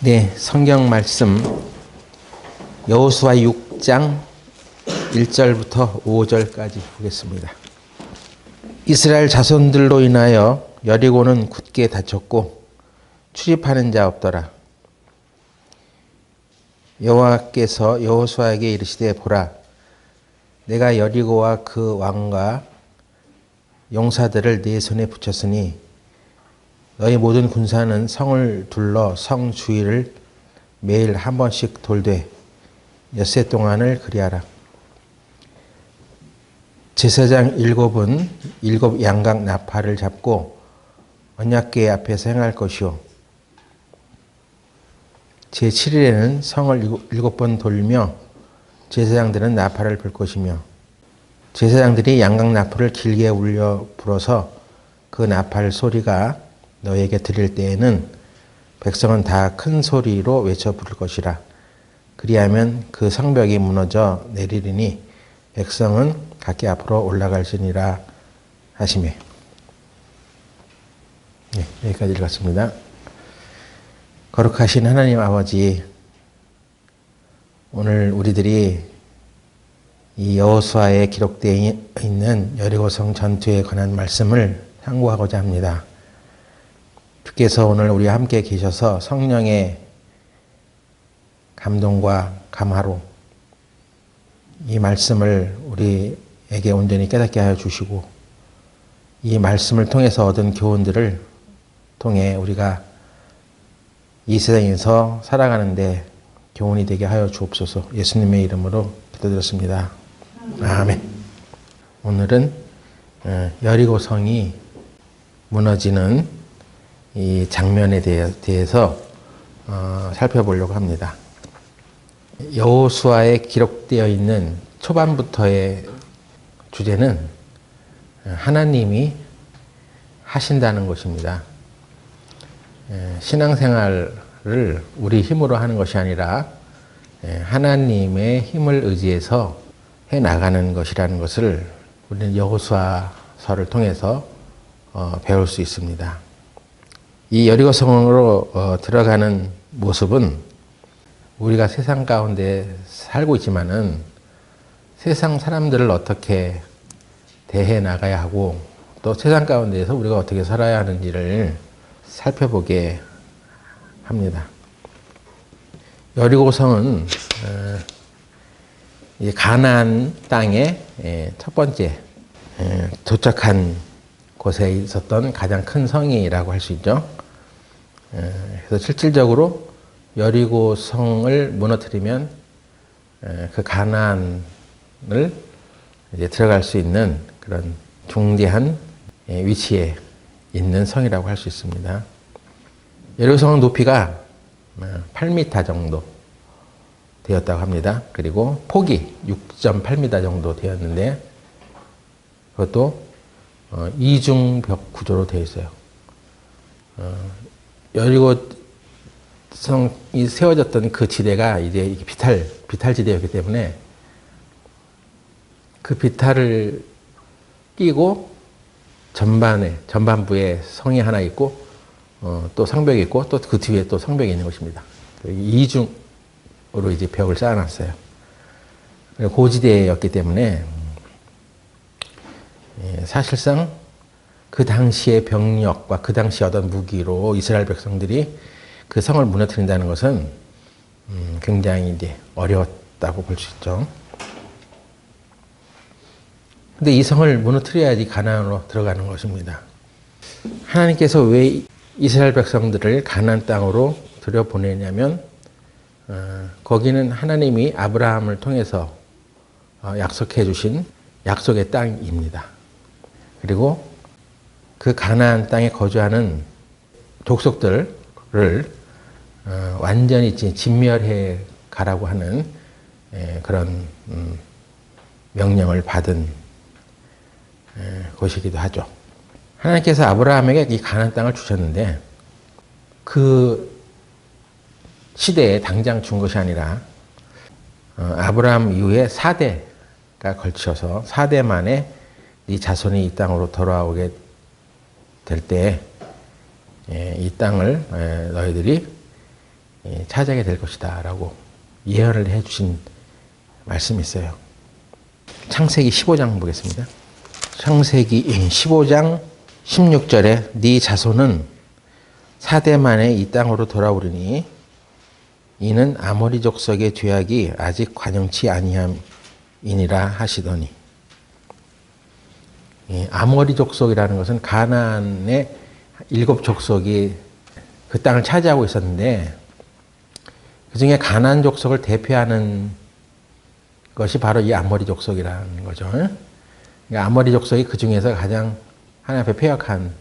네, 성경 말씀 여호수아 6장 1절부터 5절까지 보겠습니다. 이스라엘 자손들로 인하여 여리고는 굳게 닫혔고 출입하는 자 없더라. 여호와께서 여호수아에게 이르시되 보라, 내가 여리고와 그 왕과 용사들을 네 손에 붙였으니 너희 모든 군사는 성을 둘러 성 주위를 매일 한 번씩 돌되 엿새 동안을 그리하라. 제사장 7은 7 양각 나팔을 잡고 언약궤 앞에서 행할 것이요 제7일에는 성을 7번 돌며 제사장들은 나팔을 불 것이며 제사장들이 양각 나팔을 길게 울려 불어서 그 나팔 소리가 너에게 들릴 때에는 백성은 다 큰 소리로 외쳐 부를 것이라. 그리하면 그 성벽이 무너져 내리리니 백성은 각기 앞으로 올라갈지니라 하시매. 네, 여기까지 읽었습니다. 거룩하신 하나님 아버지, 오늘 우리들이 이 여호수아에 기록되어 있는 여리고성 전투에 관한 말씀을 상고하고자 합니다. 주께서 오늘 우리와 함께 계셔서 성령의 감동과 감화로 이 말씀을 우리에게 온전히 깨닫게 하여 주시고 이 말씀을 통해서 얻은 교훈들을 통해 우리가 이 세상에서 살아가는데 교훈이 되게 하여 주옵소서. 예수님의 이름으로 기도드렸습니다. 아멘. 오늘은 여리고성이 무너지는 이 장면에 대해서 살펴보려고 합니다. 여호수아에 기록되어 있는 초반부터의 주제는 하나님이 하신다는 것입니다. 신앙생활을 우리 힘으로 하는 것이 아니라 하나님의 힘을 의지해서 해나가는 것이라는 것을 우리는 여호수아서를 통해서 배울 수 있습니다. 이 여리고성으로 들어가는 모습은 우리가 세상 가운데 살고 있지만은 세상 사람들을 어떻게 대해 나가야 하고 또 세상 가운데에서 우리가 어떻게 살아야 하는지를 살펴보게 합니다. 여리고성은 가나안 땅의 첫 번째 도착한 곳에 있었던 가장 큰 성이라고 할 수 있죠. 그래서 실질적으로 여리고성을 무너뜨리면 그 가나안을 이제 들어갈 수 있는 그런 중대한 위치에 있는 성이라고 할 수 있습니다. 여리고성 높이가 8m 정도 되었다고 합니다. 그리고 폭이 6.8m 정도 되었는데 그것도 이중벽 구조로 되어 있어요. 여리고성이 세워졌던 그 지대가 이제 비탈지대였기 때문에 그 비탈을 끼고 전반부에 성이 하나 있고 또 성벽이 있고 또 그 뒤에 또 성벽이 있는 것입니다. 이중으로 이제 벽을 쌓아놨어요. 고지대였기 때문에 사실상 그 당시의 병력과 그 당시 얻은 무기로 이스라엘 백성들이 그 성을 무너뜨린다는 것은 굉장히 이제 어려웠다고 볼 수 있죠. 근데 이 성을 무너뜨려야지 가나안으로 들어가는 것입니다. 하나님께서 왜 이스라엘 백성들을 가나안 땅으로 들여보내냐면 거기는 하나님이 아브라함을 통해서 약속해 주신 약속의 땅입니다. 그리고 그 가나안 땅에 거주하는 족속들을 완전히 진멸해 가라고 하는 그런 명령을 받은 곳이기도 하죠. 하나님께서 아브라함에게 이 가나안 땅을 주셨는데 그 시대에 당장 준 것이 아니라 아브라함 이후에 4대가 걸쳐서 4대 만에 네 자손이 이 땅으로 돌아오게 될 때 이 땅을 너희들이 차지하게 될 것이다 라고 예언을 해주신 말씀이 있어요. 창세기 15장 보겠습니다. 창세기 15장 16절에 네 자손은 4대 만에 이 땅으로 돌아오리니 이는 아모리 족속의 죄악이 아직 관영치 아니함이니라 하시더니, 아모리 족속이라는 것은 가나안의 7족속이 그 땅을 차지하고 있었는데 그 중에 가나안 족속을 대표하는 것이 바로 이 아모리 족속이라는 거죠. 그러니까 아모리 족속이 그 중에서 가장 하나님 앞에 패역한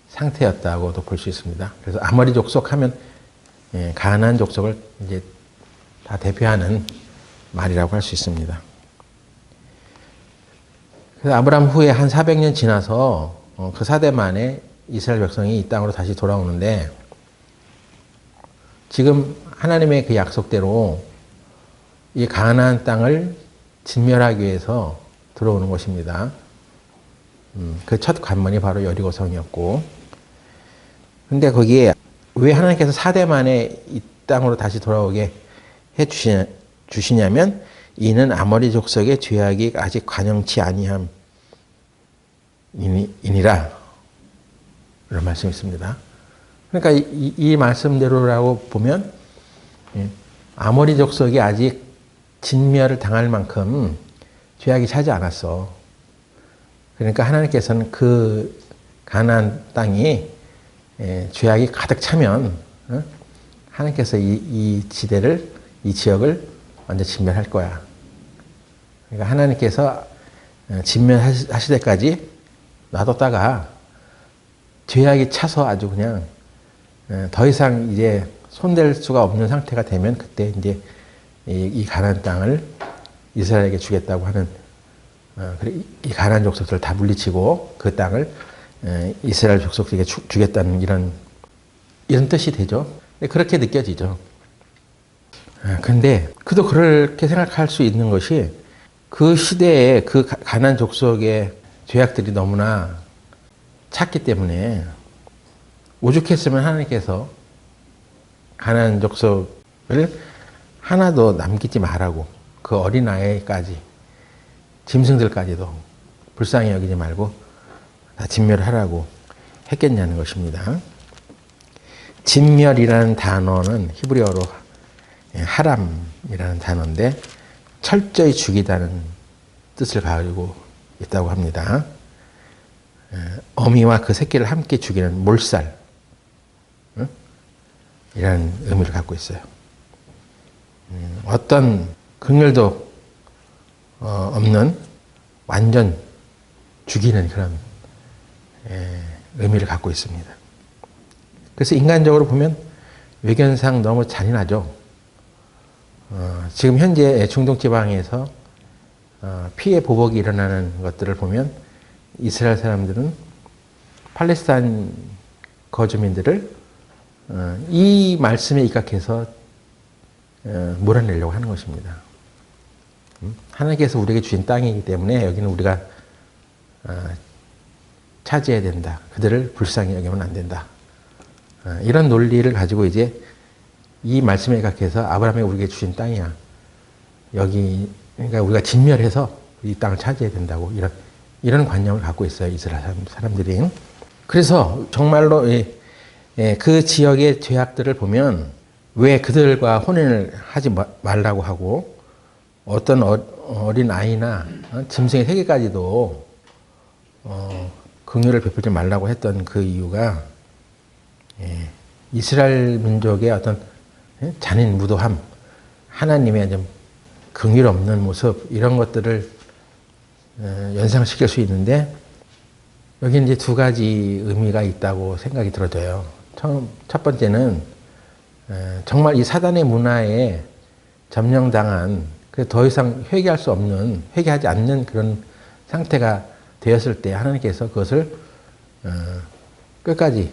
상태였다고도 볼 수 있습니다. 그래서 아모리 족속 하면 가나안 족속을 이제 다 대표하는 말이라고 할 수 있습니다. 그래서 아브라함 후에 한 400년 지나서 그 4대 만에 이스라엘 백성이 이 땅으로 다시 돌아오는데 지금 하나님의 그 약속대로 이 가나안 땅을 진멸하기 위해서 들어오는 것입니다. 그 첫 관문이 바로 여리고성이었고, 근데 거기에 왜 하나님께서 4대 만에 이 땅으로 다시 돌아오게 해 주시냐면 이는 아모리 족속의 죄악이 아직 관영치 아니함이니라 이런 말씀이 있습니다. 그러니까 이 말씀대로라고 보면 아모리 족속이 아직 진멸을 당할 만큼 죄악이 차지 않았어. 그러니까 하나님께서는 그 가나안 땅이 죄악이 가득 차면 하나님께서 이 지대를, 이 지역을 완전 진멸할 거야. 그러니까 하나님께서 진멸하실 때까지 놔뒀다가 죄악이 차서 아주 그냥 더 이상 이제 손댈 수가 없는 상태가 되면 그때 이제 이 가나안 땅을 이스라엘에게 주겠다고 하는, 이 가나안 족속들을 다 물리치고 그 땅을 이스라엘 족속들에게 주겠다는 이런 뜻이 되죠. 그렇게 느껴지죠. 근데 그도 그렇게 생각할 수 있는 것이 그 시대에 그 가나안 족속의 죄악들이 너무나 찼기 때문에 오죽했으면 하나님께서 가나안 족속을 하나도 남기지 말라고, 그 어린아이까지 짐승들까지도 불쌍히 여기지 말고 다 진멸하라고 했겠냐는 것입니다. 진멸이라는 단어는 히브리어로 하람이라는 단어인데 철저히 죽이다는 뜻을 가지고 있다고 합니다. 어미와 그 새끼를 함께 죽이는 몰살, 이라는 의미를 갖고 있어요. 어떤 긍휼도 없는 완전 죽이는 그런 의미를 갖고 있습니다. 그래서 인간적으로 보면 외견상 너무 잔인하죠. 지금 현재 중동 지방에서 피해 보복이 일어나는 것들을 보면 이스라엘 사람들은 팔레스타인 거주민들을 이 말씀에 입각해서 몰아내려고 하는 것입니다. 하나님께서 우리에게 주신 땅이기 때문에 여기는 우리가 차지해야 된다. 그들을 불쌍히 여기면 안 된다. 이런 논리를 가지고 이제 이 말씀에 입각해서 아브라함이 우리에게 주신 땅이야. 여기 그러니까 우리가 진멸해서 이 땅을 차지해야 된다고 이런 관념을 갖고 있어요. 이스라엘 사람들이. 그래서 정말로 그 지역의 죄악들을 보면 왜 그들과 혼인을 하지 말라고 하고 어떤 어린 아이나 짐승의 세계까지도 긍휼을 베풀지 말라고 했던 그 이유가 이스라엘 민족의 어떤 잔인 무도함, 하나님의 좀 긍휼 없는 모습, 이런 것들을 연상시킬 수 있는데 여기 이제 두 가지 의미가 있다고 생각이 들어져요. 첫 번째는 정말 이 사단의 문화에 점령당한, 더 이상 회개할 수 없는, 회개하지 않는 그런 상태가 되었을 때 하나님께서 그것을 끝까지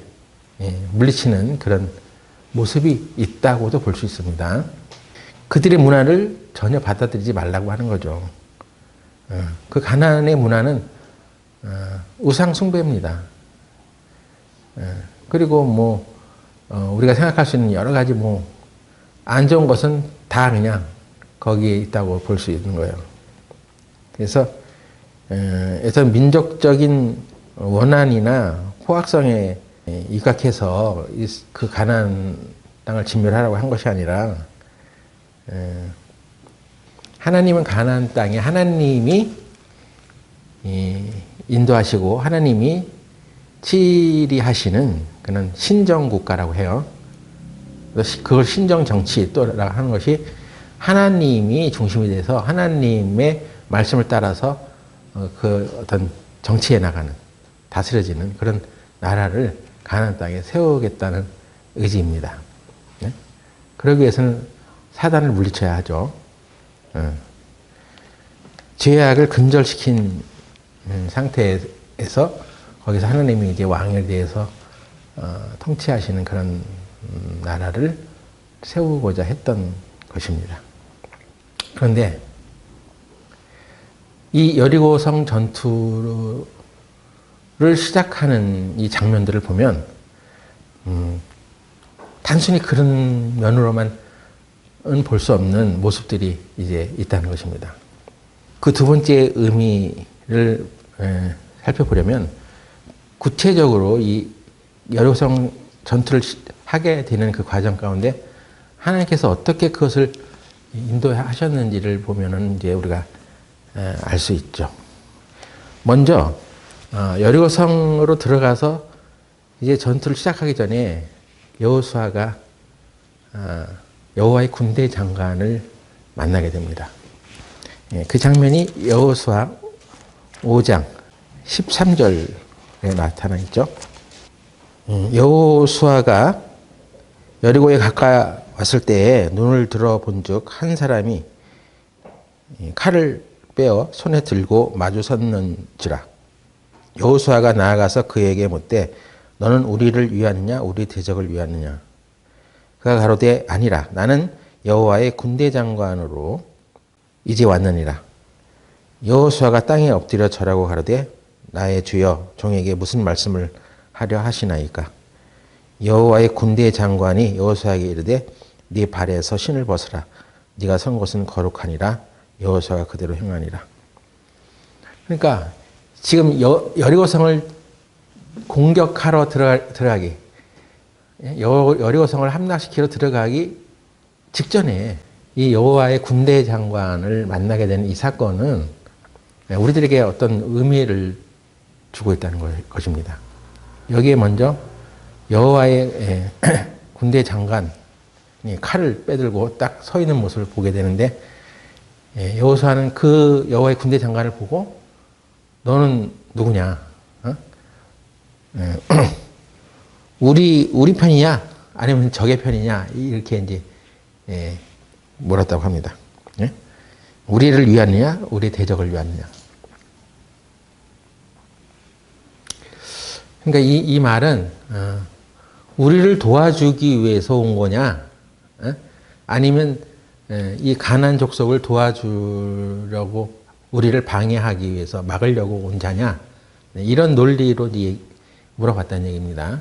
물리치는 그런 모습이 있다고도 볼 수 있습니다. 그들의 문화를 전혀 받아들이지 말라고 하는 거죠. 그 가나안의 문화는 우상 숭배입니다. 그리고 우리가 생각할 수 있는 여러 가지 뭐 안 좋은 것은 다 그냥 거기에 있다고 볼 수 있는 거예요. 그래서 민족적인 원한이나 포악성에 입각해서 그 가나안 땅을 진멸하라고 한 것이 아니라 하나님은 가나안 땅에 하나님이 인도하시고 하나님이 치리하시는 그런 신정국가라고 해요. 그걸 신정정치 또라고 하는 것이 하나님이 중심이 돼서 하나님의 말씀을 따라서 그 어떤 정치에 나가는, 다스려지는 그런 나라를 가나안 땅에 세우겠다는 의지입니다. 네? 그러기 위해서는 사단을 물리쳐야 하죠. 죄악을 근절시킨 상태에서 거기서 하나님이 이제 왕에 대해서 통치하시는 그런 나라를 세우고자 했던 것입니다. 그런데 이 여리고성 전투를 시작하는 이 장면들을 보면 단순히 그런 면으로만 볼 수 없는 모습들이 이제 있다는 것입니다. 그 두 번째 의미를 살펴보려면 구체적으로 이 여리고성 전투를 하게 되는 그 과정 가운데 하나님께서 어떻게 그것을 인도하셨는지를 보면은 이제 우리가 알 수 있죠. 먼저 여리고성으로 들어가서 이제 전투를 시작하기 전에 여호수아가 여호와의 군대 장관을 만나게 됩니다. 그 장면이 여호수아 5장 13절에 나타나 있죠. 여호수아가 여리고에 가까이 왔을 때에 눈을 들어본즉 한 사람이 칼을 빼어 손에 들고 마주 섰는지라. 여호수아가 나아가서 그에게 묻되 너는 우리를 위하느냐 우리 대적을 위하느냐. 그가 가로되 아니라 나는 여호와의 군대 장관으로 이제 왔느니라. 여호수아가 땅에 엎드려 절하고 가로되 나의 주여 종에게 무슨 말씀을 하려 하시나이까. 여호와의 군대 장관이 여호수아에게 이르되 네 발에서 신을 벗으라. 네가 선 곳은 거룩하니라. 여호수아가 그대로 행하니라. 그러니까 지금 여리고성을 공격하러 들어가기, 여리고성을 함락시키러 들어가기 직전에 이 여호와의 군대 장관을 만나게 되는 이 사건은 우리들에게 어떤 의미를 주고 있다는 것입니다. 여기에 먼저 여호와의 군대 장관이 칼을 빼들고 딱 서 있는 모습을 보게 되는데, 여호수아는 그 여호와의 군대 장관을 보고 너는 누구냐? 우리 편이냐? 아니면 적의 편이냐? 이렇게 이제 물었다고 합니다. 우리를 위하느냐? 우리 대적을 위하느냐? 그러니까 이 말은 우리를 도와주기 위해서 온 거냐? 아니면 이 가나안 족속을 도와주려고 우리를 방해하기 위해서 막으려고 온 자냐? 이런 논리로 물어봤다는 얘기입니다.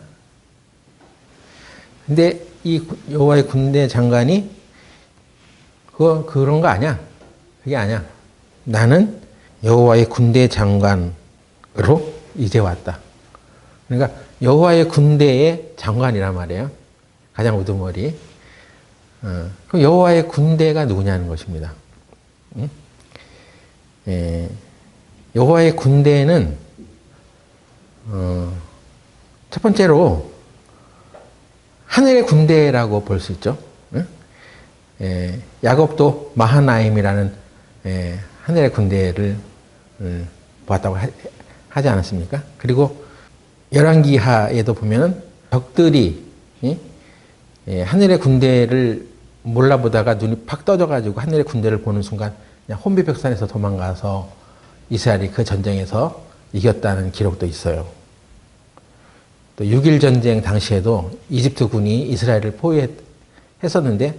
근데 이 여호와의 군대 장관이 그런 거 아니야. 그게 아니야. 나는 여호와의 군대 장관으로 이제 왔다. 그러니까 여호와의 군대의 장관이란 말이에요. 가장 우두머리. 그럼 여호와의 군대가 누구냐는 것입니다. 여호와의 군대는 첫 번째로 하늘의 군대라고 볼 수 있죠. 야곱도 마하나임이라는 하늘의 군대를 보았다고 하지 않았습니까? 그리고 열왕기하에도 보면은 적들이 하늘의 군대를 몰라보다가 눈이 팍 떠져가지고 하늘의 군대를 보는 순간 그냥 혼비백산에서 도망가서 이스라엘이 그 전쟁에서 이겼다는 기록도 있어요. 또 6.1 전쟁 당시에도 이집트 군이 이스라엘을 포위했었는데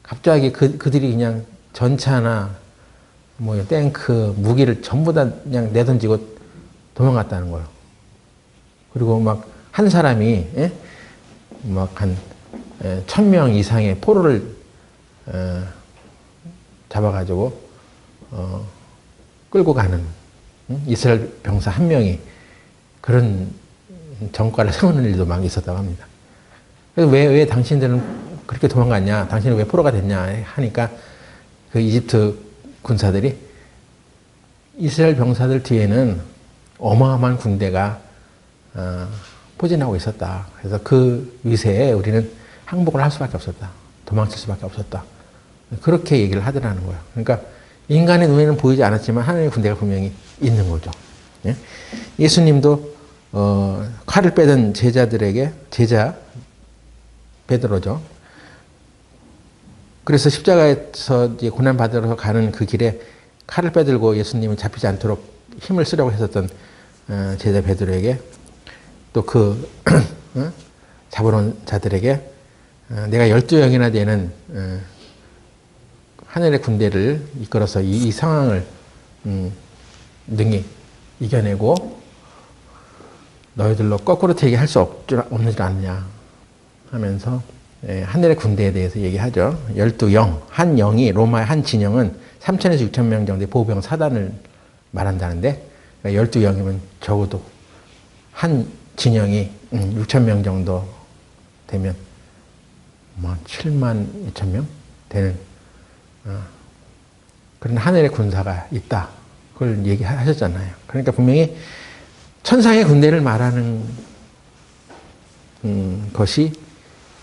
갑자기 그들이 그냥 전차나 뭐 탱크, 무기를 전부 다 그냥 내던지고 도망갔다는 거예요. 그리고 막 한 사람이 막한 1000명 이상의 포로를 잡아가지고 끌고 가는 이스라엘 병사 한 명이 그런 전과를 세우는 일도 막 있었다고 합니다. 그래서 왜 당신들은 그렇게 도망갔냐? 당신은 왜 포로가 됐냐? 하니까 그 이집트 군사들이 이스라엘 병사들 뒤에는 어마어마한 군대가 포진하고 있었다. 그래서 그 위세에 우리는 항복을 할 수밖에 없었다. 도망칠 수밖에 없었다. 그렇게 얘기를 하더라는 거예요. 그러니까 인간의 눈에는 보이지 않았지만 하나님의 군대가 분명히 있는 거죠. 예? 예수님도 칼을 빼던 제자들에게 제자 베드로죠. 그래서 십자가에서 이제 고난 받으러 가는 그 길에 칼을 빼들고 예수님을 잡히지 않도록 힘을 쓰려고 했었던 제자 베드로에게 또 그 잡으러 온 자들에게 내가 12명이나 되는 하늘의 군대를 이끌어서 이 상황을 능히 이겨내고 너희들로 거꾸로 되게 할 수 없는 줄 아느냐 하면서 하늘의 군대에 대해서 얘기하죠. 12영, 한 영이 로마의 한 진영은 3천에서 6천 명 정도의 보병 사단을 말한다는데 12영이면 적어도 한 진영이 6천 명 정도 되면 뭐 7만 2천 명 되는 그런 하늘의 군사가 있다. 그걸 얘기하셨잖아요. 그러니까 분명히 천상의 군대를 말하는 것이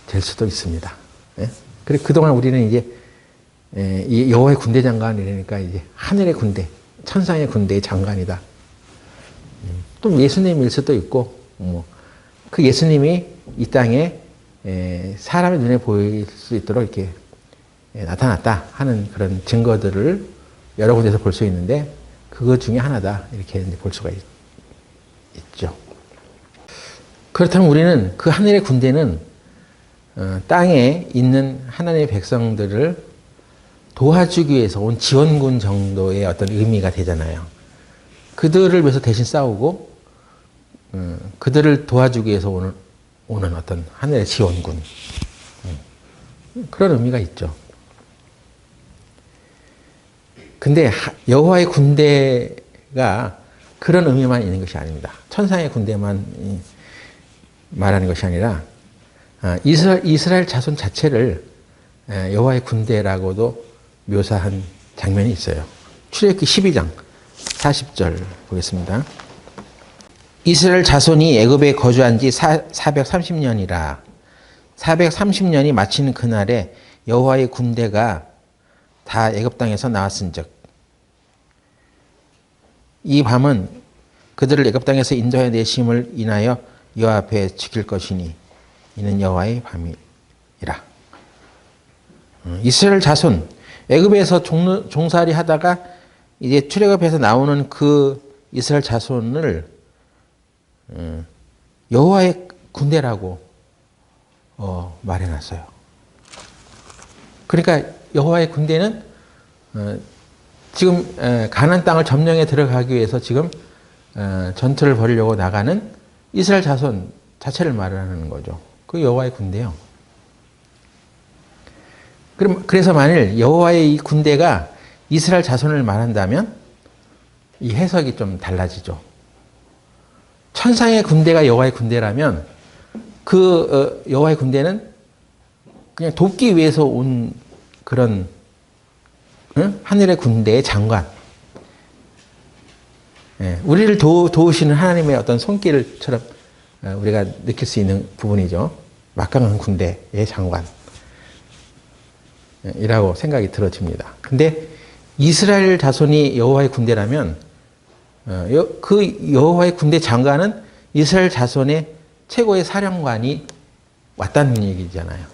될 수도 있습니다. 예? 그리고 그동안 우리는 이제 이 여호와의 군대 장관이라니까 이제 하늘의 군대, 천상의 군대의 장관이다. 또 예수님일 수도 있고, 그 예수님이 이 땅에 사람의 눈에 보일 수 있도록 이렇게 나타났다 하는 그런 증거들을 여러 군데서 볼 수 있는데 그것 중에 하나다 이렇게 볼 수가 있죠. 그렇다면 우리는 그 하늘의 군대는 땅에 있는 하나님의 백성들을 도와주기 위해서 온 지원군 정도의 어떤 의미가 되잖아요. 그들을 위해서 대신 싸우고 그들을 도와주기 위해서 오는 어떤 하늘의 지원군 그런 의미가 있죠. 근데 여호와의 군대가 그런 의미만 있는 것이 아닙니다. 천상의 군대만 말하는 것이 아니라 이스라엘 자손 자체를 여호와의 군대라고도 묘사한 장면이 있어요. 출애굽기 12장 40절 보겠습니다. 이스라엘 자손이 애굽에 거주한 지 430년이라 430년이 마치는 그날에 여호와의 군대가 다 애굽 땅에서 나왔은즉 이 밤은 그들을 애굽 땅에서 인도해 내심을 인하여 여호와 앞에 지킬 것이니 이는 여호와의 밤이라. 이스라엘 자손 애굽에서 종살이 하다가 이제 출애굽해서 나오는 그 이스라엘 자손을 여호와의 군대라고 말해놨어요. 그러니까 여호와의 군대는 지금 가나안 땅을 점령해 들어가기 위해서 지금 전투를 벌이려고 나가는 이스라엘 자손 자체를 말하는 거죠. 그 여호와의 군대요. 그래서 만일 여호와의 이 군대가 이스라엘 자손을 말한다면 이 해석이 좀 달라지죠. 천상의 군대가 여호와의 군대라면 그 여호와의 군대는 그냥 돕기 위해서 온 그런 하늘의 군대의 장관, 우리를 도우시는 하나님의 어떤 손길처럼 우리가 느낄 수 있는 부분이죠. 막강한 군대의 장관이라고 생각이 들어집니다. 근데 이스라엘 자손이 여호와의 군대라면 그 여호와의 군대 장관은 이스라엘 자손의 최고의 사령관이 왔다는 얘기잖아요.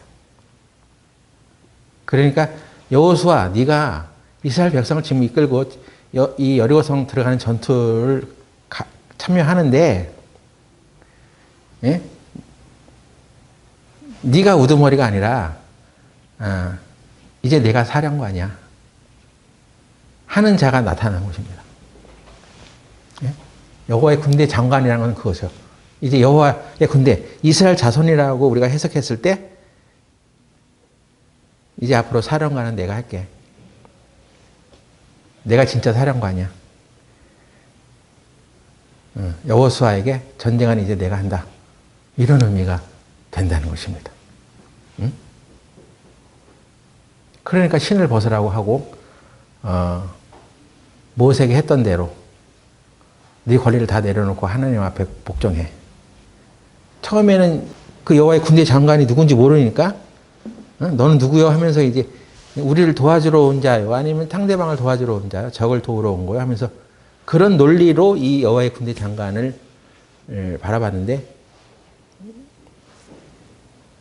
그러니까 여호수아, 네가 이스라엘 백성을 지금 이끌고 이 여리고성 들어가는 전투를 참여하는데, 네가 우두머리가 아니라 이제 내가 사령관이야 하는 자가 나타난 것입니다. 여호와의 군대 장관이라는 건 그거죠. 이제 여호와의 군대, 이스라엘 자손이라고 우리가 해석했을 때 이제 앞으로 사령관은 내가 할게. 내가 진짜 사령관이야. 여호수아에게 전쟁은 이제 내가 한다. 이런 의미가 된다는 것입니다. 그러니까 신을 벗으라고 하고 모세에게 했던 대로 네 권리를 다 내려놓고 하나님 앞에 복종해. 처음에는 그 여호와의 군대 장관이 누군지 모르니까 너는 누구요? 하면서 이제 우리를 도와주러 온 자요? 아니면 상대방을 도와주러 온 자요? 적을 도우러 온 거요? 하면서 그런 논리로 이 여호와의 군대 장관을 바라봤는데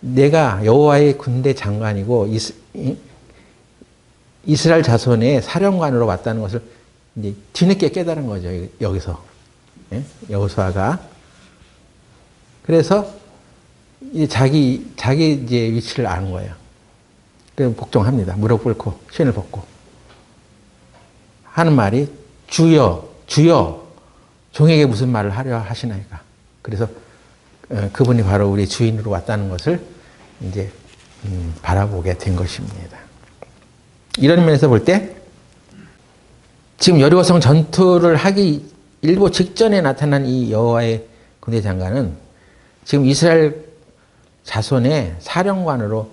내가 여호와의 군대 장관이고 이스라엘 자손의 사령관으로 왔다는 것을 이제 뒤늦게 깨달은 거죠. 여기서 여호수아가. 그래서 이제 자기 이제 위치를 아는 거예요. 그래서 복종합니다. 무릎 꿇고 신을 벗고 하는 말이 주여 주여 종에게 무슨 말을 하려 하시나이까. 그래서 그분이 바로 우리 주인으로 왔다는 것을 이제 바라보게 된 것입니다. 이런 면에서 볼 때 지금 여리고성 전투를 하기 일보 직전에 나타난 이 여호와의 군대 장관은 지금 이스라엘 자손의 사령관으로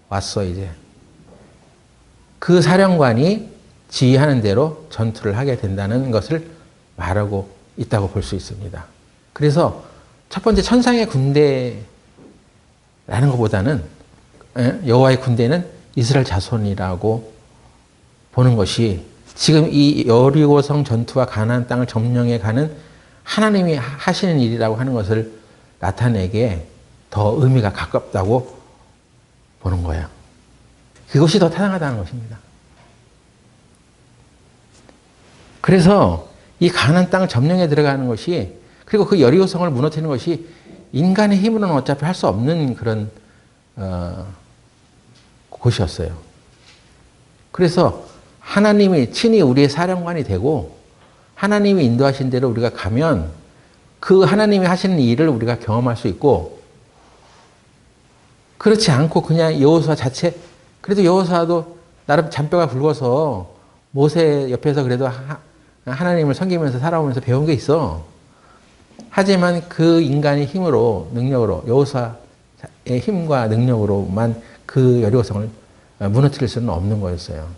왔어. 이제 그 사령관이 지휘하는 대로 전투를 하게 된다는 것을 말하고 있다고 볼 수 있습니다. 그래서 첫 번째 천상의 군대라는 것보다는 여호와의 군대는 이스라엘 자손이라고 보는 것이 지금 이 여리고성 전투와 가나안 땅을 점령해 가는 하나님이 하시는 일이라고 하는 것을 나타내기에 더 의미가 가깝다고 보는 거예요. 그것이 더 타당하다는 것입니다. 그래서 이 가나안 땅을 점령해 들어가는 것이 그리고 그 여리고성을 무너뜨리는 것이 인간의 힘으로는 어차피 할 수 없는 그런 곳이었어요. 그래서 하나님이 친히 우리의 사령관이 되고 하나님이 인도하신 대로 우리가 가면 그 하나님이 하시는 일을 우리가 경험할 수 있고 그렇지 않고 그냥 여호수아 자체 그래도 여호수아도 나름 잔뼈가 굵어서 모세 옆에서 그래도 하나님을 섬기면서 살아오면서 배운 게 있어. 하지만 그 인간의 힘으로 능력으로 여호수아의 힘과 능력으로만 그 여리고성을 무너뜨릴 수는 없는 거였어요.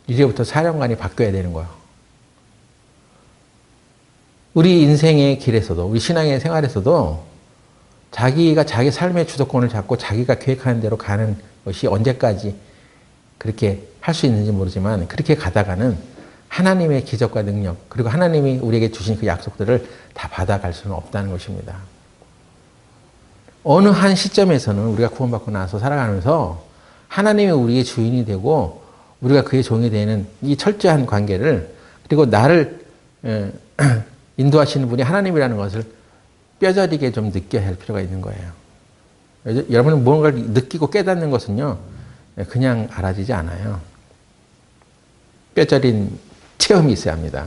이제부터 사령관이 바뀌어야 되는 거예요. 우리 인생의 길에서도 우리 신앙의 생활에서도 자기가 자기 삶의 주도권을 잡고 자기가 계획하는 대로 가는 것이 언제까지 그렇게 할 수 있는지 모르지만 그렇게 가다가는 하나님의 기적과 능력 그리고 하나님이 우리에게 주신 그 약속들을 다 받아갈 수는 없다는 것입니다. 어느 한 시점에서는 우리가 구원받고 나서 살아가면서 하나님이 우리의 주인이 되고 우리가 그의 종이 되는 이 철저한 관계를 그리고 나를 인도하시는 분이 하나님이라는 것을 뼈저리게 좀 느껴야 할 필요가 있는 거예요. 여러분은 무언가를 느끼고 깨닫는 것은요 그냥 알아지지 않아요. 뼈저린 체험이 있어야 합니다.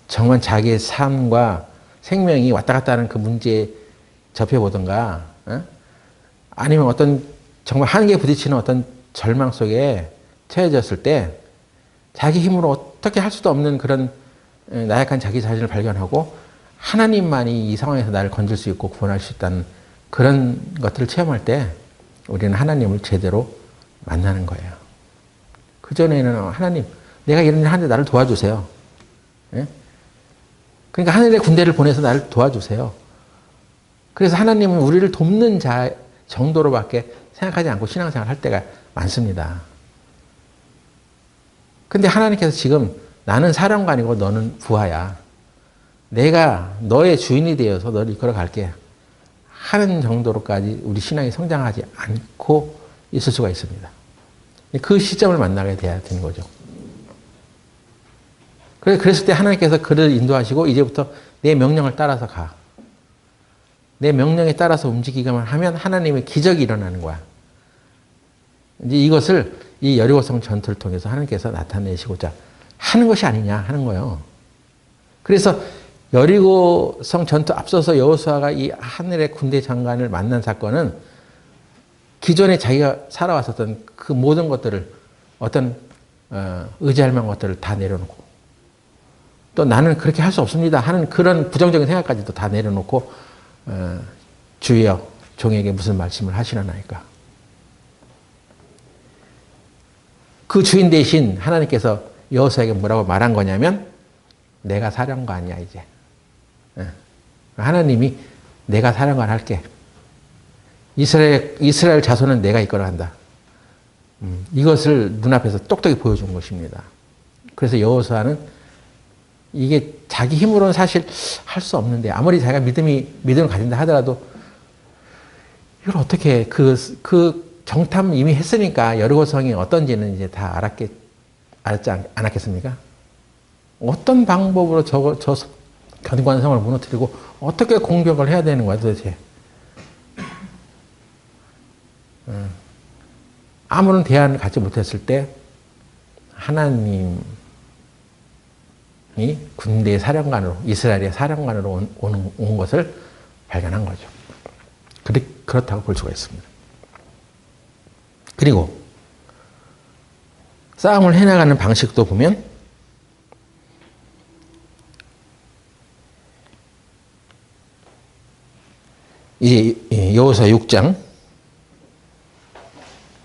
정말 자기의 삶과 생명이 왔다 갔다 하는 그 문제에 접해보던가 아니면 어떤 정말 한계에 부딪히는 어떤 절망 속에 처해졌을 때 자기 힘으로 어떻게 할 수도 없는 그런 나약한 자기 자신을 발견하고 하나님만이 이 상황에서 나를 건질 수 있고 구원할 수 있다는 그런 것들을 체험할 때 우리는 하나님을 제대로 만나는 거예요. 그전에는 하나님 내가 이런 일 하는데 나를 도와주세요. 예? 그러니까 하늘의 군대를 보내서 나를 도와주세요. 그래서 하나님은 우리를 돕는 자 정도로밖에 생각하지 않고 신앙생활 할 때가 많습니다. 근데 하나님께서 지금 나는 사령관이고 너는 부하야. 내가 너의 주인이 되어서 너를 이끌어 갈게 하는 정도로까지 우리 신앙이 성장하지 않고 있을 수가 있습니다. 그 시점을 만나게 돼야 되는 거죠. 그랬을 때 하나님께서 그를 인도하시고 이제부터 내 명령을 따라서 가. 내 명령에 따라서 움직이기만 하면 하나님의 기적이 일어나는 거야. 이제 이것을 이 여리고성 전투를 통해서 하나님께서 나타내시고자 하는 것이 아니냐 하는 거예요. 그래서 여리고성 전투 앞서서 여호수아가 이 하늘의 군대 장관을 만난 사건은 기존에 자기가 살아왔었던 그 모든 것들을 어떤 의지할 만한 것들을 다 내려놓고 또 나는 그렇게 할 수 없습니다 하는 그런 부정적인 생각까지도 다 내려놓고 주여 종에게 무슨 말씀을 하시려나이까. 그 주인 대신 하나님께서 여호수아에게 뭐라고 말한 거냐면 내가 사령관이야 이제. 하나님이 내가 사령관 할게. 이스라엘 자손은 내가 이끌어 간다. 이것을 눈앞에서 똑똑히 보여준 것입니다. 그래서 여호수아는 이게 자기 힘으로는 사실 할 수 없는데 아무리 자기가 믿음을 가진다 하더라도 이걸 어떻게 그 정탐 이미 했으니까 여리고성이 어떤지는 이제 다 알았지 않았겠습니까? 어떤 방법으로 저 견관성을 무너뜨리고 어떻게 공격을 해야 되는 거야 도대체. 아무런 대안을 갖지 못했을 때 하나님이 군대의 사령관으로 이스라엘의 사령관으로 온 것을 발견한 거죠. 그렇다고 볼 수가 있습니다. 그리고 싸움을 해나가는 방식도 보면 이제 여호수아 6장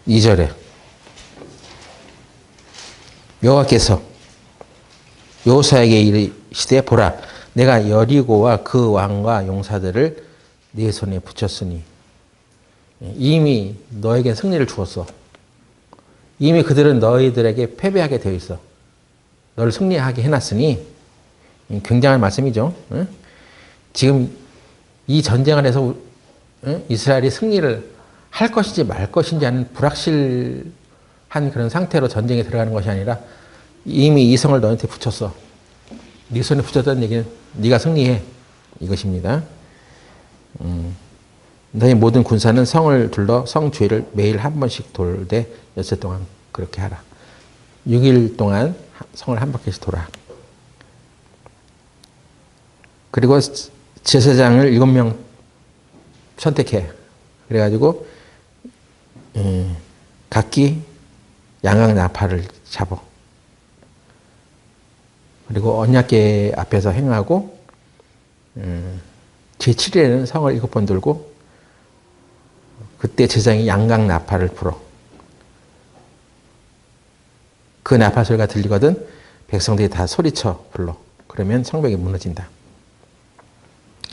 2절에 여호와께서 여호수아에게 이르시되 보라 내가 여리고와 그 왕과 용사들을 네 손에 붙였으니 이미 너에게 승리를 주었어. 이미 그들은 너희들에게 패배하게 되어 있어. 너를 승리하게 해놨으니 굉장한 말씀이죠. 지금 이 전쟁을 해서 이스라엘이 승리를 할 것인지 말 것인지 하는 불확실한 그런 상태로 전쟁에 들어가는 것이 아니라 이미 이 성을 너한테 붙였어. 네 손에 붙였다는 얘기는 네가 승리해 이것입니다. 너희 모든 군사는 성을 둘러 성 주위를 매일 한 번씩 돌되 엿새 동안 그렇게 하라. 6일 동안 성을 한 바퀴씩 돌아. 그리고 제사장을 7명 선택해. 그래가지고 각기 양각 나팔을 잡아. 그리고 언약궤 앞에서 행하고 제7일에는 성을 7번 돌고 그때 제사장이 양각 나팔을 불어. 그 나팔 소리가 들리거든 백성들이 다 소리쳐 불러. 그러면 성벽이 무너진다.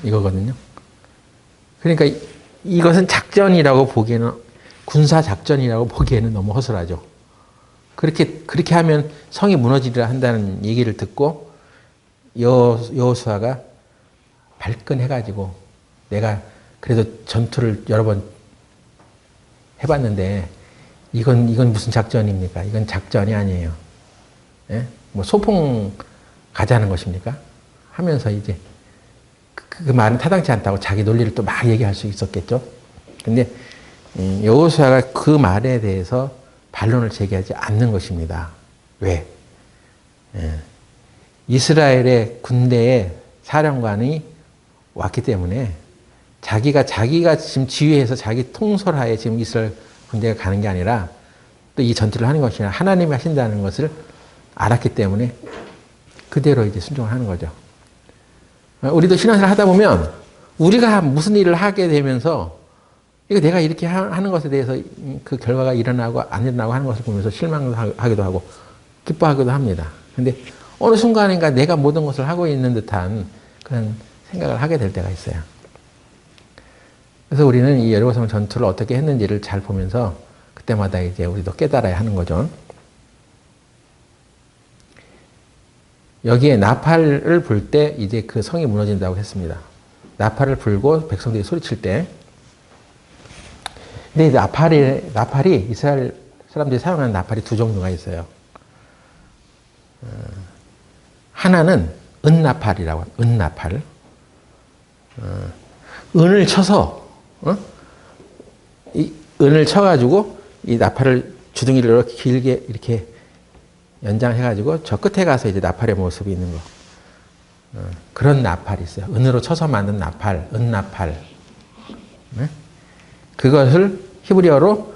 이거거든요. 그러니까 이것은 작전이라고 보기에는 군사 작전이라고 보기에는 너무 허술하죠. 그렇게 하면 성이 무너지리라 한다는 얘기를 듣고 여호수아가 발끈해가지고 내가 그래도 전투를 여러 번 해봤는데 이건 무슨 작전입니까? 이건 작전이 아니에요. 예? 뭐 소풍 가자는 것입니까? 하면서 이제 그 말은 타당치 않다고 자기 논리를 또 막 얘기할 수 있었겠죠. 근데 여호수아가 그 말에 대해서 반론을 제기하지 않는 것입니다. 왜? 이스라엘의 군대의 사령관이 왔기 때문에 자기가 지금 지휘해서 자기 통솔하에 지금 이스라엘 군대가 가는 게 아니라 또 이 전투를 하는 것이 아니라 하나님이 하신다는 것을 알았기 때문에 그대로 이제 순종을 하는 거죠. 우리도 신앙생활 하다 보면 우리가 무슨 일을 하게 되면서 이거 내가 이렇게 하는 것에 대해서 그 결과가 일어나고 안 일어나고 하는 것을 보면서 실망하기도 하고 기뻐하기도 합니다. 근데 어느 순간인가 내가 모든 것을 하고 있는 듯한 그런 생각을 하게 될 때가 있어요. 그래서 우리는 이 여리고성 전투를 어떻게 했는지를 잘 보면서 그때마다 이제 우리도 깨달아야 하는 거죠. 여기에 나팔을 불 때 이제 그 성이 무너진다고 했습니다. 나팔을 불고 백성들이 소리칠 때. 근데 나팔이 이스라엘 사람들이 사용하는 나팔이 두 종류가 있어요. 하나는 은나팔이라고 합니다. 은나팔. 은을 쳐서 이 은을 쳐가지고 이 나팔을 주둥이를 이렇게 길게 이렇게 연장해가지고 저 끝에 가서 이제 나팔의 모습이 있는 거. 그런 나팔이 있어요. 은으로 쳐서 만든 나팔, 은나팔. 네? 그것을 히브리어로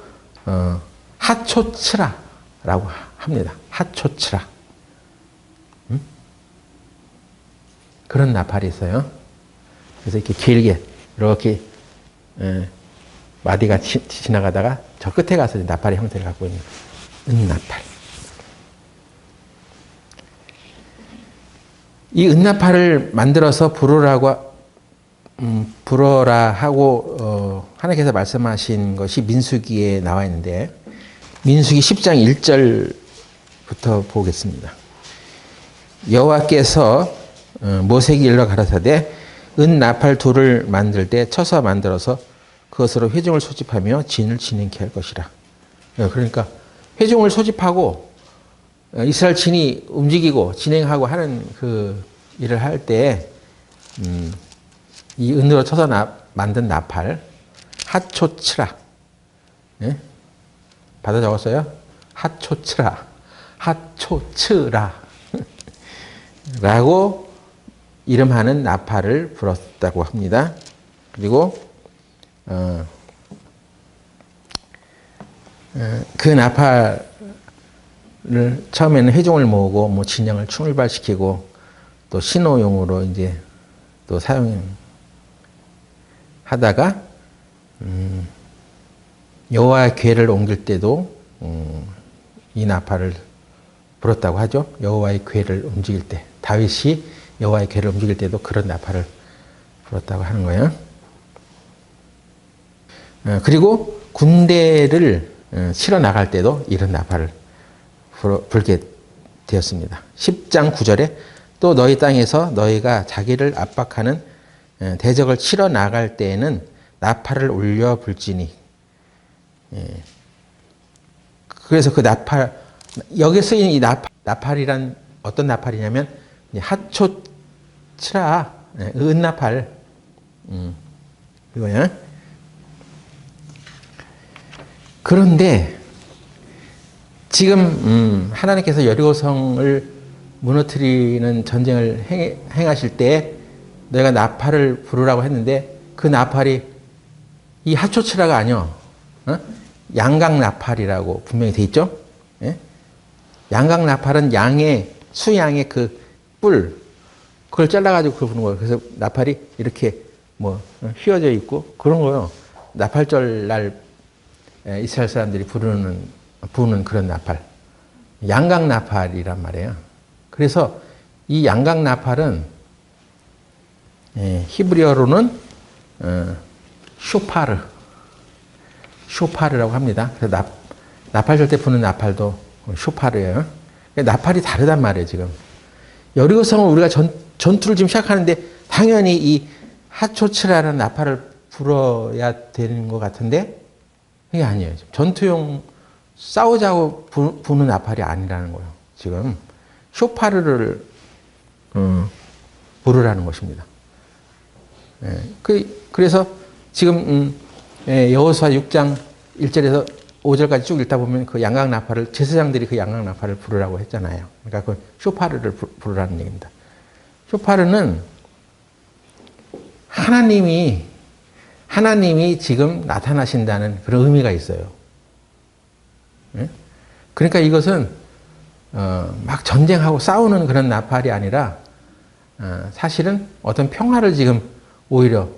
하초츠라라고 합니다. 하초츠라. 그런 나팔이 있어요. 그래서 이렇게 길게 이렇게 마디가 지나가다가 저 끝에 가서 나팔의 형태를 갖고 있는 은나팔. 이 은나팔을 만들어서 불어라 하고 하나님께서 말씀하신 것이 민수기에 나와 있는데, 민수기 10장 1절부터 보겠습니다. 여호와께서 모세에게 일러 가라사대 은나팔 둘을 만들 때 쳐서 만들어서 그것으로 회중을 소집하며 진을 진행케 할 것이라. 그러니까 회중을 소집하고 이스라엘 진이 움직이고 진행하고 하는 그 일을 할 때 이 은으로 쳐서 만든 나팔 하초츠라. 예? 받아 적었어요? 하초츠라. 하초츠라. 라고 이름하는 나팔을 불었다고 합니다. 그리고 그 나팔을 처음에는 회중을 모으고 뭐 진영을 출발시키고 또 신호용으로 이제 또 사용하다가 여호와의 궤를 옮길 때도 이 나팔을 불었다고 하죠. 여호와의 궤를 움직일 때, 다윗이 여호와의 궤를 움직일 때도 그런 나팔을 불었다고 하는 거예요. 그리고 군대를 치러 나갈 때도 이런 나팔을 불게 되었습니다. 10장 9절에 또 너희 땅에서 너희가 자기를 압박하는 대적을 치러 나갈 때에는 나팔을 울려 불지니. 그래서 그 나팔, 여기 쓰인 이 나팔이란 어떤 나팔이냐면 하초츠라, 은나팔. 이거야. 그런데 지금 하나님께서 여리고성을 무너뜨리는 전쟁을 행하실 때 너희가 나팔을 부르라고 했는데 그 나팔이 이 하초츠라가 아니요. 양각 나팔이라고 분명히 돼 있죠. 예? 양각 나팔은 수양의 그 뿔, 그걸 잘라가지고 그걸 부는 거예요. 그래서 나팔이 이렇게 뭐 휘어져 있고 그런 거요. 나팔절 날 이스라엘 사람들이 부는 그런 나팔. 양각 나팔이란 말이에요. 그래서 이 양각 나팔은 히브리어로는 쇼파르라고 합니다. 그래서 나팔 때 부는 나팔도 쇼파르예요. 나팔이 다르단 말이에요, 지금. 여리고성을 우리가 전투를 지금 시작하는데 당연히 이 하초츠라는 나팔을 불어야 되는 것 같은데 그게 아니에요. 전투용 싸우자고 부는 나팔이 아니라는 거예요. 지금 쇼파르를 부르라는 것입니다. 그래서 지금 여호수아 6장 1절에서 5절까지 쭉 읽다 보면 그 양각 나팔을, 제사장들이 그 양각 나팔을 부르라고 했잖아요. 그러니까 그 쇼파르를 부르라는 얘기입니다. 쇼파르는 하나님이 지금 나타나신다는 그런 의미가 있어요. 그러니까 이것은 막 전쟁하고 싸우는 그런 나팔이 아니라 사실은 어떤 평화를 지금 오히려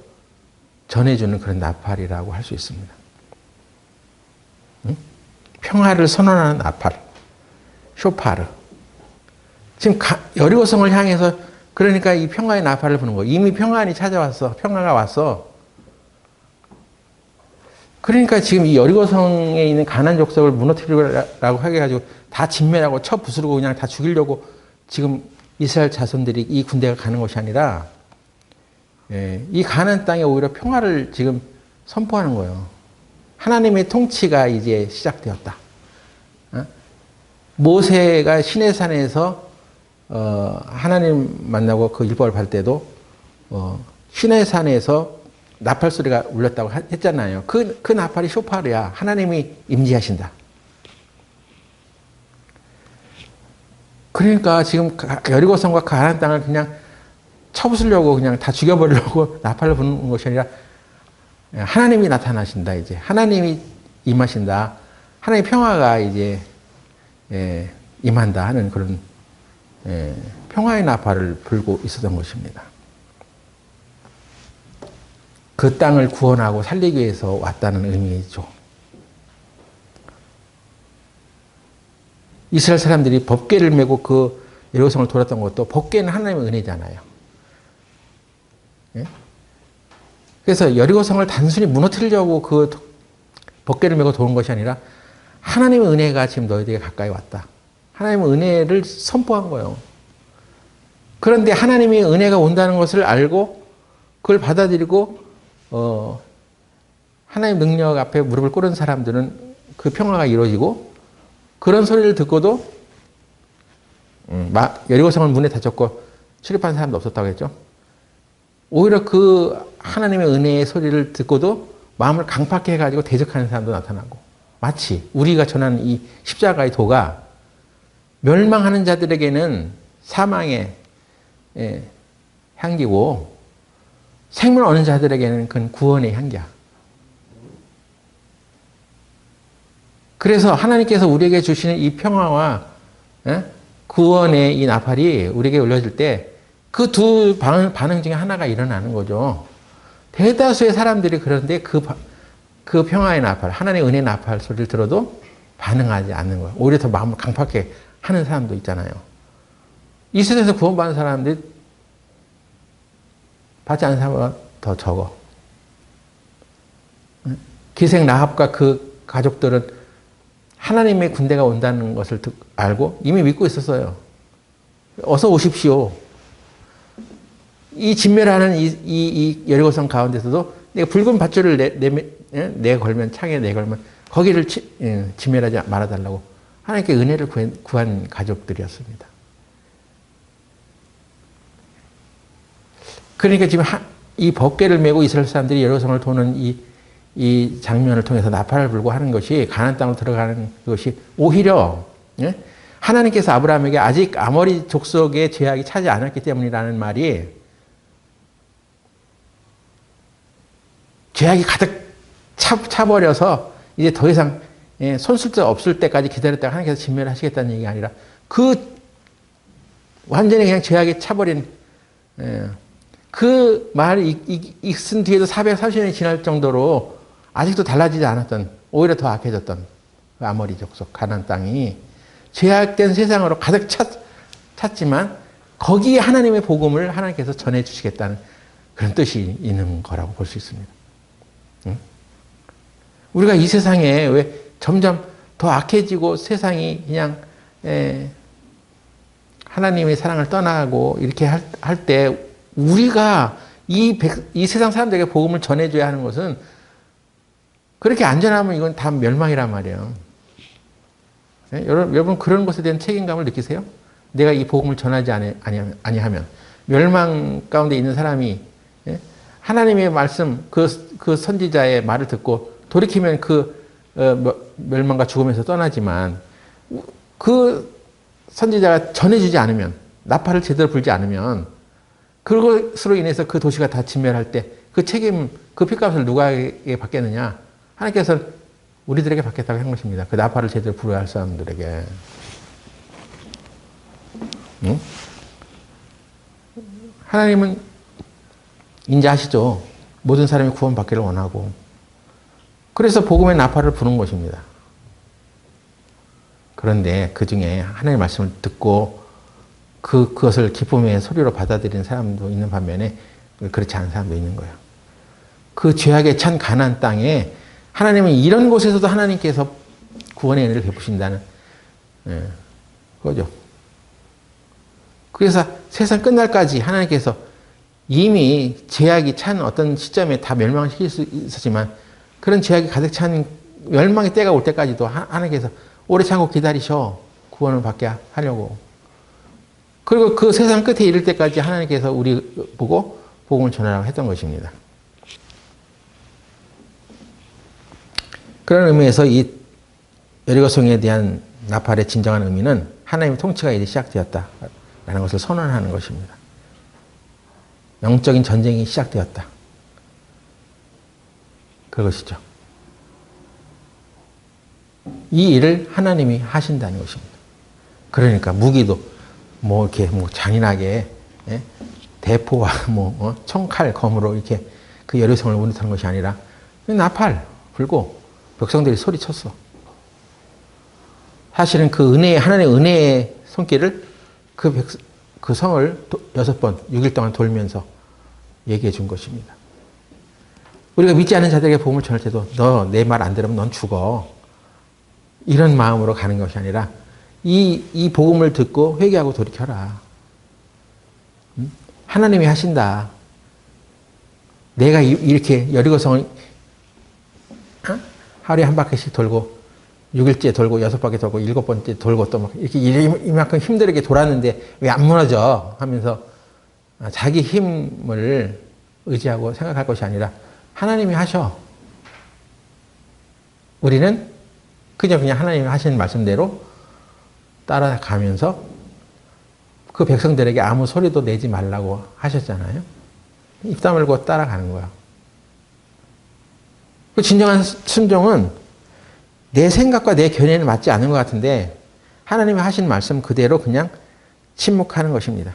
전해주는 그런 나팔이라고 할 수 있습니다. 평화를 선언하는 나팔, 쇼파르. 지금 여리고성을 향해서 그러니까 이 평화의 나팔을 부는 거예요. 이미 평안이 찾아왔어. 평화가 왔어. 그러니까 지금 이 여리고성에 있는 가나안 족속을 무너뜨리라고 해가지고 다 진멸하고 쳐 부수르고 그냥 다 죽이려고 지금 이스라엘 자손들이 이 군대가 가는 것이 아니라 이 가나안 땅에 오히려 평화를 지금 선포하는 거예요. 하나님의 통치가 이제 시작되었다. 모세가 시내산에서 하나님 만나고 그 율법을 받을 때도 시내산에서 나팔 소리가 울렸다고 했잖아요. 그 나팔이 쇼파르야. 하나님이 임재하신다. 그러니까 지금 여리고성과 가나안 땅을 그냥 쳐부수려고 그냥 다 죽여버리려고 나팔을 부는 것이 아니라 하나님이 나타나신다. 이제 하나님이 임하신다. 하나님의 평화가 이제 임한다 하는 그런 평화의 나팔을 불고 있었던 것입니다. 그 땅을 구원하고 살리기 위해서 왔다는 의미죠. 이스라엘 사람들이 법궤를 메고 그 여리고성을 돌았던 것도 법궤는 하나님의 은혜잖아요. 예? 그래서 여리고성을 단순히 무너뜨리려고 그 법궤를 메고 도는 것이 아니라 하나님의 은혜가 지금 너희들에게 가까이 왔다. 하나님의 은혜를 선포한 거예요. 그런데 하나님의 은혜가 온다는 것을 알고 그걸 받아들이고 하나님의 능력 앞에 무릎을 꿇은 사람들은 그 평화가 이루어지고 그런 소리를 듣고도 여리고성을 문에 닫혔고 출입한 사람도 없었다고 했죠. 오히려 그 하나님의 은혜의 소리를 듣고도 마음을 강팍해 해가지고 대적하는 사람도 나타나고 마치 우리가 전하는 이 십자가의 도가 멸망하는 자들에게는 사망의 향기고 생명 얻는 자들에게는 그건 구원의 향기야. 그래서 하나님께서 우리에게 주시는 이 평화와 구원의 이 나팔이 우리에게 올려질 때 그 두 반응 중에 하나가 일어나는 거죠. 대다수의 사람들이 그런데 그 평화의 나팔, 하나님의 은혜의 나팔 소리를 들어도 반응하지 않는 거예요. 오히려 더 마음을 강팍하게 하는 사람도 있잖아요. 이 세상에서 구원받는 사람들이 받지 않는 사람보다 더 적어. 기생 라합과 그 가족들은 하나님의 군대가 온다는 것을 알고 이미 믿고 있었어요. 어서 오십시오. 이 진멸하는 이 여리고성 가운데서도 내가 붉은 밧줄을 내걸면 창에 내걸면 거기를 진멸하지 말아달라고 하나님께 은혜를 구한 가족들이었습니다. 그러니까 지금 이 법궤를 메고 이스라엘 사람들이 여리고성을 도는 이 장면을 통해서 나팔을 불고 하는 것이 가나안 땅으로 들어가는 것이 오히려 하나님께서 아브라함에게 아직 아모리 족속의 죄악이 차지 않았기 때문이라는 말이 죄악이 가득 차버려서 이제 더 이상 손쓸 데 없을 때까지 기다렸다가 하나님께서 진멸하시겠다는 얘기가 아니라 그 완전히 그냥 죄악이 차버린 그 말이 익은 뒤에도 430년이 지날 정도로 아직도 달라지지 않았던 오히려 더 악해졌던 그 아모리 족속 가나안 땅이 죄악된 세상으로 가득 찼지만 거기에 하나님의 복음을 하나님께서 전해주시겠다는 그런 뜻이 있는 거라고 볼 수 있습니다. 우리가 이 세상에 왜 점점 더 악해지고 세상이 그냥 하나님의 사랑을 떠나고 이렇게 할 때 우리가 이 세상 사람들에게 복음을 전해줘야 하는 것은 그렇게 안전하면 이건 다 멸망이란 말이에요. 여러분 그런 것에 대한 책임감을 느끼세요? 내가 이 복음을 전하지 아니하면 멸망 가운데 있는 사람이 하나님의 말씀 그 선지자의 말을 듣고 돌이키면 그 멸망과 죽음에서 떠나지만 그 선지자가 전해주지 않으면 나팔을 제대로 불지 않으면 그것으로 인해서 그 도시가 다 진멸할 때 그 책임, 그 핏값을 누가에게 받겠느냐? 하나님께서 우리들에게 받겠다고 한 것입니다. 그 나팔을 제대로 불어야 할 사람들에게. 응? 하나님은 인자하시죠. 모든 사람이 구원받기를 원하고. 그래서 복음의 나팔을 부는 것입니다. 그런데 그 중에 하나님의 말씀을 듣고 그것을 기쁨의 소리로 받아들이는 사람도 있는 반면에 그렇지 않은 사람도 있는 거예요. 그 죄악에 찬 가나안 땅에 하나님은 이런 곳에서도 하나님께서 구원의 은혜를 베푸신다는 거죠. 그래서 세상 끝날까지 하나님께서 이미 죄악이 찬 어떤 시점에 다 멸망시킬 수 있었지만 그런 죄악이 가득 찬 멸망의 때가 올 때까지도 하나님께서 오래 참고 기다리셔 구원을 받게 하려고. 그리고 그 세상 끝에 이를 때까지 하나님께서 우리 보고 복음을 전하라고 했던 것입니다. 그런 의미에서 이 여리고성에 대한 나팔의 진정한 의미는 하나님의 통치가 이제 시작되었다라는 것을 선언하는 것입니다. 영적인 전쟁이 시작되었다. 그것이죠. 이 일을 하나님이 하신다는 것입니다. 그러니까 무기도 뭐 이렇게 뭐 잔인하게 대포와 뭐 총칼 검으로 이렇게 그 여리고성을 운운하는 것이 아니라 나팔 불고 백성들이 소리쳤어. 사실은 그 하나님의 은혜의 손길을 그 성을 6번, 6일 동안 돌면서 얘기해 준 것입니다. 우리가 믿지 않는 자들에게 복음을 전할 때도 너 내 말 안 들으면 넌 죽어. 이런 마음으로 가는 것이 아니라 이 복음을 듣고 회개하고 돌이켜라. 하나님이 하신다. 내가 이렇게 여리고성을 하루에 한 바퀴씩 돌고 6일째 돌고 6바퀴 돌고 7번째 돌고 또 막 이렇게 이만큼 힘들게 돌았는데 왜 안 무너져 하면서 자기 힘을 의지하고 생각할 것이 아니라 하나님이 하셔. 우리는 그냥 하나님이 하시는 말씀대로 따라가면서 그 백성들에게 아무 소리도 내지 말라고 하셨잖아요. 입 다물고 따라가는 거야. 그 진정한 순종은 내 생각과 내 견해는 맞지 않은 것 같은데 하나님이 하신 말씀 그대로 그냥 침묵하는 것입니다.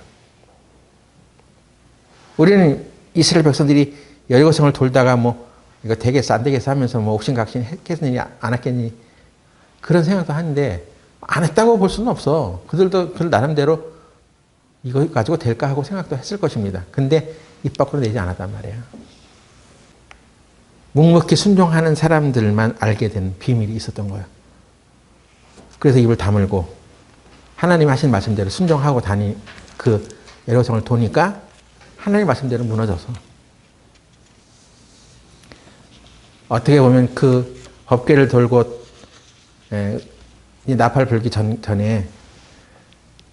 우리는 이스라엘 백성들이 여리고성을 돌다가 뭐 이거 되겠어 안 되겠어 하면서 뭐 옥신각신 했겠느니 안 했겠니 그런 생각도 하는데 안 했다고 볼 수는 없어. 그들도 그 나름대로 이거 가지고 될까 하고 생각도 했을 것입니다. 근데 입 밖으로 내지 않았단 말이에요. 묵묵히 순종하는 사람들만 알게 된 비밀이 있었던 거예요. 그래서 입을 다물고 하나님 하신 말씀대로 순종하고 그 여리고성을 도니까 하나님 말씀대로 무너져서 어떻게 보면 그 법궤를 돌고 이 나팔 불기 전에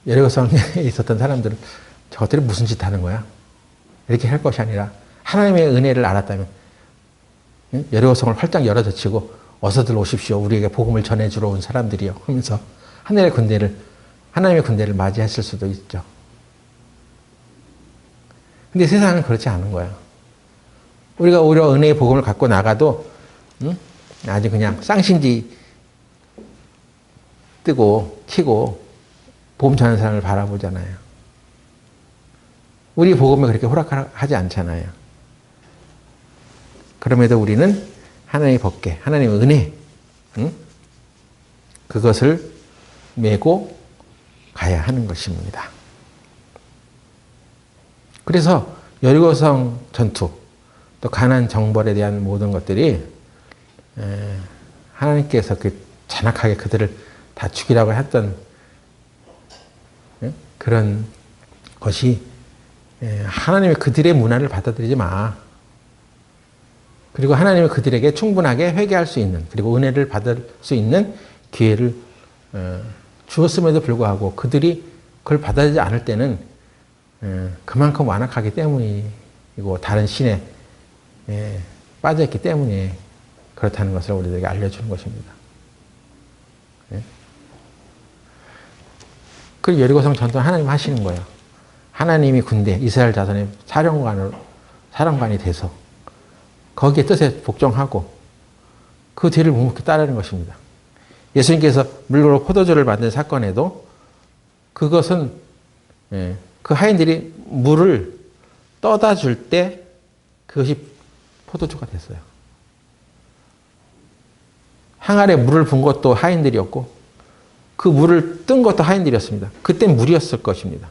여리고성에 있었던 사람들은 저것들이 무슨 짓 하는 거야? 이렇게 할 것이 아니라 하나님의 은혜를 알았다면 여리고성을 활짝 열어젖히고 어서들 오십시오. 우리에게 복음을 전해주러 온 사람들이요. 하면서 하나님의 군대를 맞이했을 수도 있죠. 근데 세상은 그렇지 않은 거야. 우리가 오히려 은혜의 복음을 갖고 나가도 아주 그냥 쌍신지 뜨고 키고 복음 전하는 사람을 바라보잖아요. 우리 복음에 그렇게 호락하지 않잖아요. 그럼에도 우리는 하나님의 법궤, 하나님의 은혜 그것을 메고 가야 하는 것입니다. 그래서 여리고성 전투 또 가나안 정벌에 대한 모든 것들이 하나님께서 잔악하게 그들을 다 죽이라고 했던 그런 것이 하나님의 그들의 문화를 받아들이지 마. 그리고 하나님이 그들에게 충분하게 회개할 수 있는 그리고 은혜를 받을 수 있는 기회를 주었음에도 불구하고 그들이 그걸 받아들이지 않을 때는 그만큼 완악하기 때문이고 다른 신에 빠져있기 때문에 그렇다는 것을 우리들에게 알려주는 것입니다. 그 여리고성 전투는 하나님 하시는 거예요. 하나님이 군대, 이스라엘 자손의 사령관이 돼서 거기에 뜻에 복종하고 그 뒤를 묵묵히 따르는 것입니다. 예수님께서 물로 포도주를 만든 사건에도 그것은 그 하인들이 물을 떠다 줄 때 그것이 포도주가 됐어요. 항아리에 물을 분 것도 하인들이었고 그 물을 뜬 것도 하인들이었습니다. 그땐 물이었을 것입니다.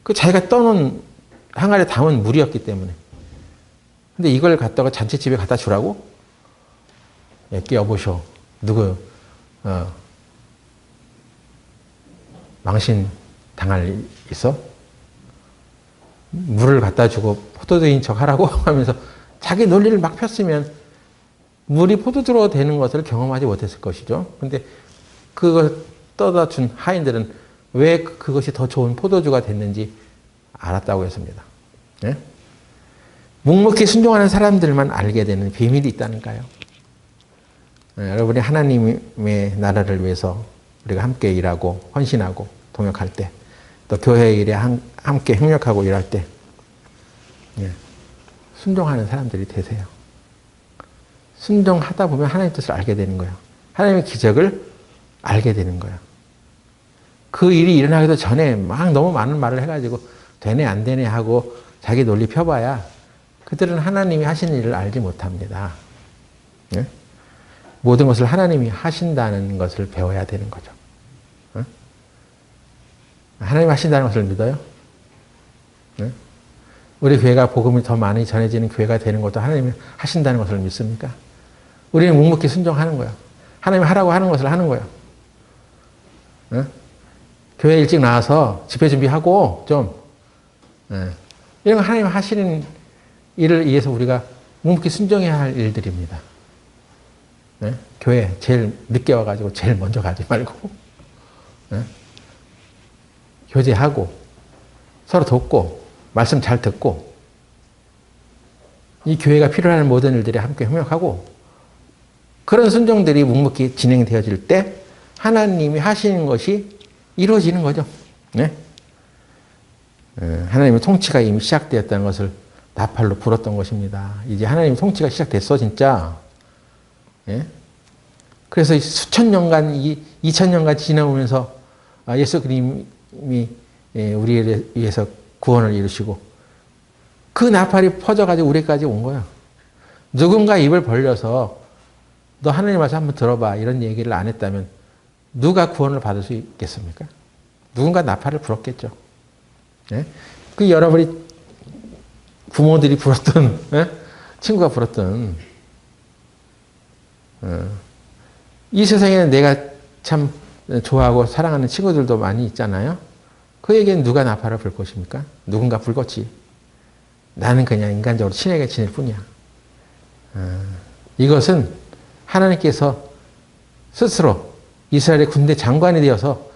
그 자기가 떠놓은 항아리에 담은 물이었기 때문에. 근데 이걸 갖다가 잔치집에 갖다 주라고? 여보쇼. 누구 망신 당할 있어? 물을 갖다 주고 포도주인 척 하라고 하면서 자기 논리를 막 폈으면 물이 포도주로 되는 것을 경험하지 못했을 것이죠. 근데 그걸 떠다 준 하인들은 왜 그것이 더 좋은 포도주가 됐는지 알았다고 했습니다. 네? 묵묵히 순종하는 사람들만 알게 되는 비밀이 있다니까요. 여러분이 하나님의 나라를 위해서 우리가 함께 일하고 헌신하고 동역할 때 또 교회 일에 함께 협력하고 일할 때 예. 순종하는 사람들이 되세요. 순종하다 보면 하나님의 뜻을 알게 되는 거예요. 하나님의 기적을 알게 되는 거예요. 그 일이 일어나기도 전에 막 너무 많은 말을 해가지고 되네 안 되네 하고 자기 논리 펴봐야 그들은 하나님이 하시는 일을 알지 못합니다. 예? 모든 것을 하나님이 하신다는 것을 배워야 되는 거죠. 예? 하나님이 하신다는 것을 믿어요? 예? 우리 교회가 복음이 더 많이 전해지는 교회가 되는 것도 하나님이 하신다는 것을 믿습니까? 우리는 묵묵히 순종하는 거예요. 하나님이 하라고 하는 것을 하는 거예요. 예? 교회 일찍 나와서 집회 준비하고 좀 이런 거 하나님 하시는 일을 위해서 우리가 묵묵히 순종해야 할 일들입니다. 교회 제일 늦게 와가지고 제일 먼저 가지 말고 교제하고 서로 돕고 말씀 잘 듣고 이 교회가 필요한 모든 일들이 함께 협력하고 그런 순종들이 묵묵히 진행되어질 때 하나님이 하시는 것이 이루어지는 거죠. 네? 하나님의 통치가 이미 시작되었다는 것을 나팔로 불었던 것입니다. 이제 하나님의 통치가 시작됐어, 진짜. 예? 그래서 수천 년간, 2000년간 지나오면서 예수 그리스도님이 우리를 위해서 구원을 이루시고 그 나팔이 퍼져가지고 우리까지 온 거야. 누군가 입을 벌려서 너 하나님 말씀 한번 들어봐 이런 얘기를 안 했다면 누가 구원을 받을 수 있겠습니까? 누군가 나팔을 불었겠죠. 예? 그 여러분이 부모들이 불었던, 예? 친구가 불었던, 이 세상에는 내가 참 좋아하고 사랑하는 친구들도 많이 있잖아요. 그에게는 누가 나팔을 불 것입니까? 누군가 불겠지. 나는 그냥 인간적으로 친하게 지낼 뿐이야. 이것은 하나님께서 스스로 이스라엘의 군대 장관이 되어서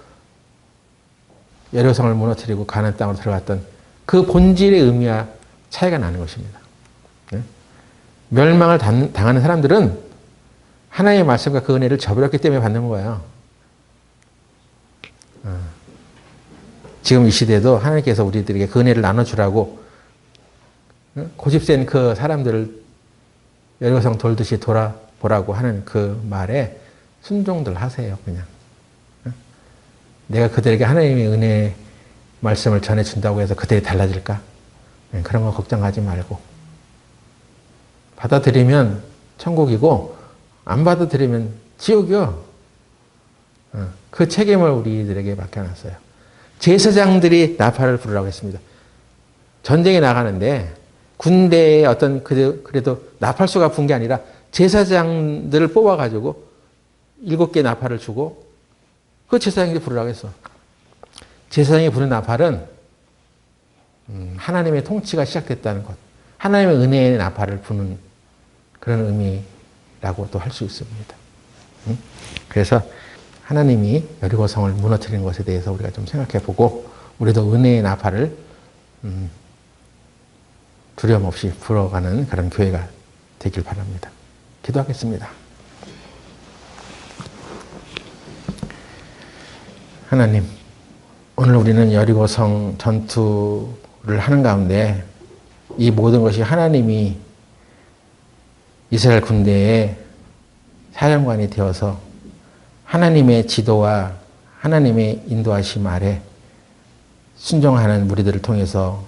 여리고성을 무너뜨리고 가나안 땅으로 들어갔던 그 본질의 의미와 차이가 나는 것입니다. 멸망을 당하는 사람들은 하나님의 말씀과 그 은혜를 저버렸기 때문에 받는 거예요. 지금 이 시대도 하나님께서 우리들에게 그 은혜를 나눠주라고 고집센 그 사람들을 여리고성 돌듯이 돌아보라고 하는 그 말에 순종들 하세요, 그냥. 내가 그들에게 하나님의 은혜 말씀을 전해준다고 해서 그들이 달라질까? 그런 거 걱정하지 말고. 받아들이면 천국이고, 안 받아들이면 지옥이요. 그 책임을 우리들에게 맡겨놨어요. 제사장들이 나팔을 부르라고 했습니다. 전쟁에 나가는데, 군대에 어떤, 그래도 나팔수가 분 게 아니라, 제사장들을 뽑아가지고, 7개 나팔을 주고, 그 제사장이 부르라고 했어. 제사장이 부른 나팔은 하나님의 통치가 시작됐다는 것. 하나님의 은혜의 나팔을 부는 그런 의미라고도 할 수 있습니다. 그래서 하나님이 여리고성을 무너뜨리는 것에 대해서 우리가 좀 생각해 보고 우리도 은혜의 나팔을 두려움 없이 불어가는 그런 교회가 되길 바랍니다. 기도하겠습니다. 하나님, 오늘 우리는 여리고성 전투를 하는 가운데 이 모든 것이 하나님이 이스라엘 군대의 사령관이 되어서 하나님의 지도와 하나님의 인도하심 아래 순종하는 무리들을 통해서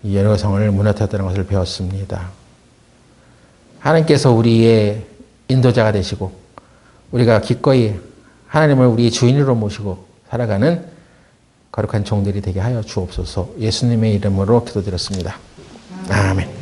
이 여리고성을 무너뜨렸다는 것을 배웠습니다. 하나님께서 우리의 인도자가 되시고 우리가 기꺼이 하나님을 우리의 주인으로 모시고 살아가는 거룩한 종들이 되게 하여 주옵소서. 예수님의 이름으로 기도드렸습니다. 아멘.